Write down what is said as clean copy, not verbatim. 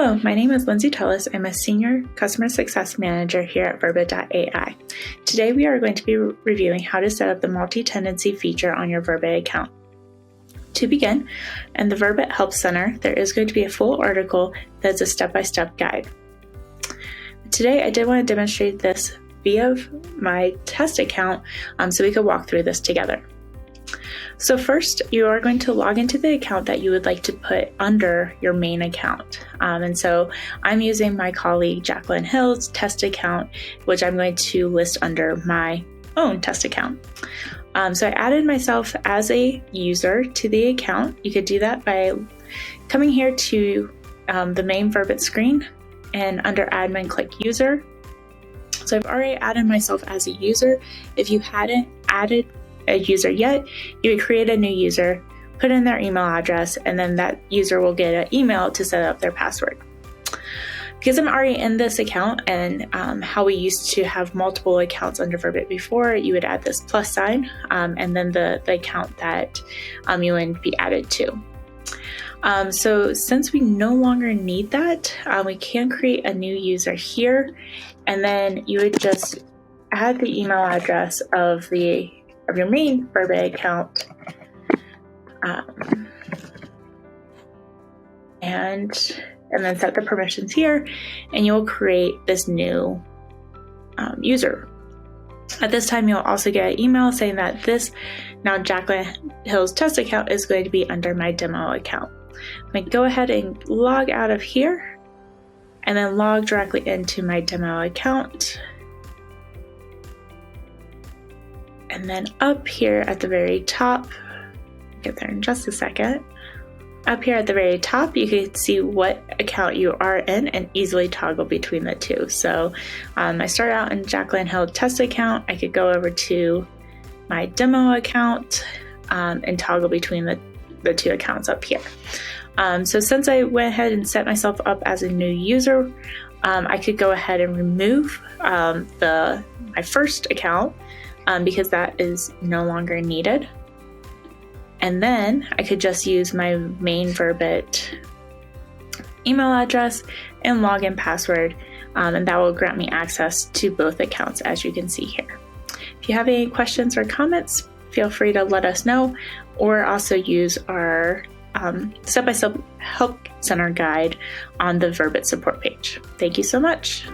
Hello, my name is Lindsay Tuloss. I'm a Senior Customer Success Manager here at Verbit.ai. Today we are going to be reviewing how to set up the multi-tenancy feature on your Verbit account. To begin, in the Verbit Help Center, there is going to be a full article that's a step-by-step guide. Today I did want to demonstrate this via my test account so we could walk through this together. So first, you are going to log into the account that you would like to put under your main account. And so I'm using my colleague Jacqueline Hill's test account, which I'm going to list under my own test account. So I added myself as a user to the account. You could do that by coming here to the main Verbit screen and under admin click user. So I've already added myself as a user. If you hadn't added a user yet, you would create a new user, put in their email address, and then that user will get an email to set up their password. Because I'm already in this account and how we used to have multiple accounts under Verbit before, you would add this plus sign and then the account that you would be added to. So since we no longer need that, we can create a new user here, and then you would just add the email address of your main Verbit account, and then set the permissions here, and you'll create this new user. At this time, you'll also get an email saying that this now Jacqueline Hill's test account is going to be under my demo account. I'm going to go ahead and log out of here, and then log directly into my demo account. And then up here at the very top, get there in just a second. Up here at the very top, you can see what account you are in and easily toggle between the two. So I start out in Jacqueline Hill test account. I could go over to my demo account and toggle between the two accounts up here. So since I went ahead and set myself up as a new user, I could go ahead and remove my first account because that is no longer needed. And then I could just use my main Verbit email address and login password, and that will grant me access to both accounts, as you can see here. If you have any questions or comments, feel free to let us know, or also use our step-by-step help center guide on the Verbit support page. Thank you so much.